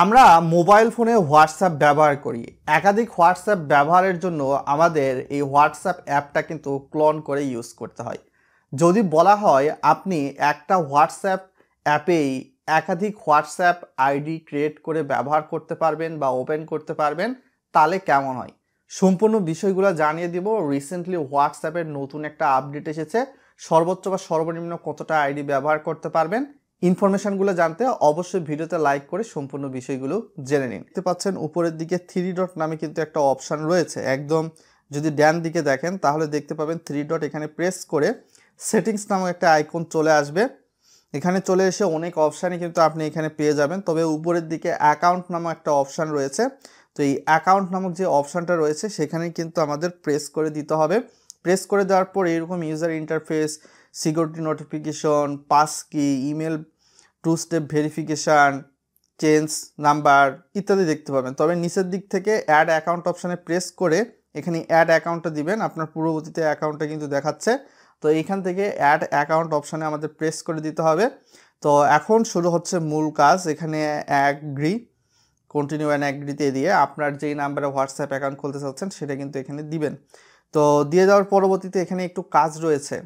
আমরা মোবাইল ফোনে হোয়াটসঅ্যাপ ব্যবহার করি। একাধিক হোয়াটসঅ্যাপ ব্যবহারের জন্য আমাদের এই হোয়াটসঅ্যাপ অ্যাপটা কিন্তু ক্লোন করে ইউজ করতে হয়। যদি বলা হয় আপনি একটা হোয়াটসঅ্যাপ অ্যাপেই একাধিক হোয়াটসঅ্যাপ আইডি ক্রিয়েট করে ব্যবহার করতে পারবেন বা ওপেন করতে পারবেন, তাহলে কেমন হয়? সম্পূর্ণ বিষয়গুলো জানিয়ে দিব। রিসেন্টলি হোয়াটসঅ্যাপের নতুন একটা আপডেট এসেছে। সর্বোচ্চ বা সর্বনিম্ন কতটা আইডি ব্যবহার করতে পারবেন, ইনফরমেশনগুলো জানতে অবশ্যই ভিডিওতে লাইক করে সম্পূর্ণ বিষয়গুলো জেনে নিন। দেখতে পাচ্ছেন উপরের দিকে 3 ডট নামে কিন্তু একটা অপশান রয়েছে। একদম যদি ডান দিকে দেখেন তাহলে দেখতে পাবেন 3 ডট, এখানে প্রেস করে সেটিংস নামক একটা আইকন চলে আসবে। এখানে চলে এসে অনেক অপশানই কিন্তু আপনি এখানে পেয়ে যাবেন। তবে উপরের দিকে অ্যাকাউন্ট নামক একটা অপশান রয়েছে। তো এই অ্যাকাউন্ট নামক যে অপশানটা রয়েছে সেখানে কিন্তু আমাদের প্রেস করে দিতে হবে। প্রেস করে দেওয়ার পর এরকম user interface, security notification, pass key, email, 2 step verification, change number ইত্যাদি দেখতে পাবেন। তবে নিচের দিক থেকে অ্যাড অ্যাকাউন্ট অপশানে প্রেস করে এখানে অ্যাড অ্যাকাউন্টটা দিবেন। আপনার পূর্ববর্তীতে অ্যাকাউন্টটা কিন্তু দেখাচ্ছে। তো এইখান থেকে অ্যাড অ্যাকাউন্ট অপশানে আমাদের প্রেস করে দিতে হবে। তো এখন শুরু হচ্ছে মূল কাজ। এখানে অ্যাগ্রি, কন্টিনিউ অ্যান্ড অ্যাগ্রিতে দিয়ে আপনার যেই নাম্বারে হোয়াটসঅ্যাপ অ্যাকাউন্ট খুলতে চাচ্ছেন সেটা কিন্তু এখানে দিবেন। তো দিয়ে দেওয়ার পরবর্তীতে এখানে একটু কাজ রয়েছে,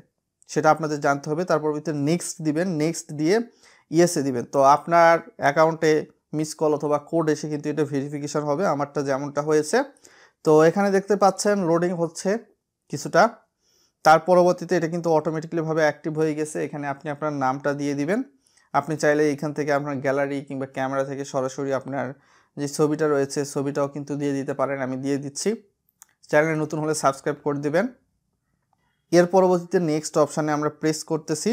সেটা আপনাদের জানতে হবে। তার পরবর্তীতে নেক্সট দিবেন, নেক্সট দিয়ে ইয়েসে দিবেন। তো আপনার অ্যাকাউন্টে মিস কল অথবা কোড এসে কিন্তু এটা ভেরিফিকেশন হবে, আমারটা যেমনটা হয়েছে। তো এখানে দেখতে পাচ্ছেন লোডিং হচ্ছে কিছুটা। তার পরবর্তীতে এটা কিন্তু অটোমেটিক্যালিভাবে অ্যাক্টিভ হয়ে গেছে। এখানে আপনি আপনার নামটা দিয়ে দিবেন। আপনি চাইলে এখান থেকে আপনার গ্যালারি কিংবা ক্যামেরা থেকে সরাসরি আপনার যে ছবিটা রয়েছে ছবিটাও কিন্তু দিয়ে দিতে পারেন। আমি দিয়ে দিচ্ছি। চ্যানেলে নতুন হলে সাবস্ক্রাইব করে দিবেন। এর পরবর্তীতে নেক্সট অপশানে আমরা প্রেস করতেছি।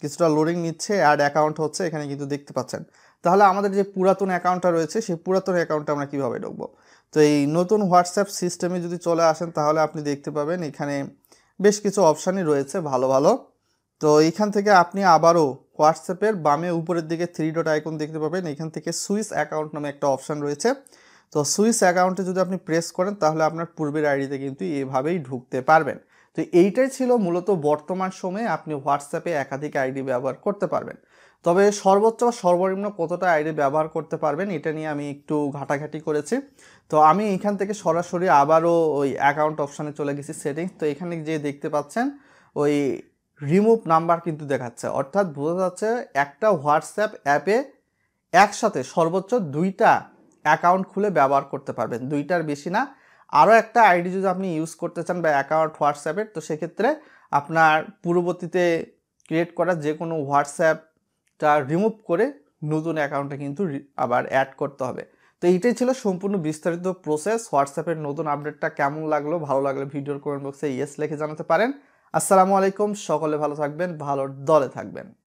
কিছুটা লোডিং নিচ্ছে, অ্যাড অ্যাকাউন্ট হচ্ছে, এখানে কিন্তু দেখতে পাচ্ছেন। তাহলে আমাদের যে পুরাতন অ্যাকাউন্টটা রয়েছে সেই পুরাতন অ্যাকাউন্টটা আমরা কীভাবে ঢুকবো? তো এই নতুন হোয়াটসঅ্যাপ সিস্টেমে যদি চলে আসেন তাহলে আপনি দেখতে পাবেন এখানে বেশ কিছু অপশানই রয়েছে ভালো ভালো। তো এইখান থেকে আপনি আবারও হোয়াটসঅ্যাপের বামে উপরের দিকে 3 ডট আইকন দেখতে পাবেন। এখান থেকে সুইচ অ্যাকাউন্ট নামে একটা অপশান রয়েছে। তো সুইচ অ্যাকাউন্টে যদি আপনি প্রেস করেন তাহলে আপনার পূর্বের আইডিতে কিন্তু এভাবেই ঢুকতে পারবেন। তো এইটাই ছিল মূলত বর্তমান সময়ে আপনি হোয়াটসঅ্যাপে একাধিক আইডি ব্যবহার করতে পারবেন। তবে সর্বোচ্চ সর্বনিম্ন কতটা আইডি ব্যবহার করতে পারবেন এটা নিয়ে আমি একটু ঘাটাঘাটি করেছি। তো আমি এখান থেকে সরাসরি আবারও ওই অ্যাকাউন্ট অপশানে চলে গেছি সেটিংস। তো এখানে যে দেখতে পাচ্ছেন ওই রিমুভ নাম্বার কিন্তু দেখাচ্ছে, অর্থাৎ বোঝা যাচ্ছে একটা হোয়াটসঅ্যাপ অ্যাপে একসাথে সর্বোচ্চ 2টা অ্যাকাউন্ট খুলে ব্যবহার করতে পারবেন, 2টার বেশি না। আরও একটা আইডি যদি আপনি ইউজ করতে চান বা অ্যাকাউন্ট হোয়াটসঅ্যাপের, তো সেক্ষেত্রে আপনার পূর্ববর্তীতে ক্রিয়েট করা যে কোনো হোয়াটসঅ্যাপটা রিমুভ করে নতুন অ্যাকাউন্টে কিন্তু আবার অ্যাড করতে হবে। তো এইটাই ছিল সম্পূর্ণ বিস্তারিত প্রসেস। হোয়াটসঅ্যাপের নতুন আপডেটটা কেমন লাগলো, ভালো লাগলে ভিডিওর কমেন্ট বক্সে ইয়েস লিখে জানাতে পারেন। আসসালামু আলাইকুম, সকলে ভালো থাকবেন, ভালো দলে থাকবেন।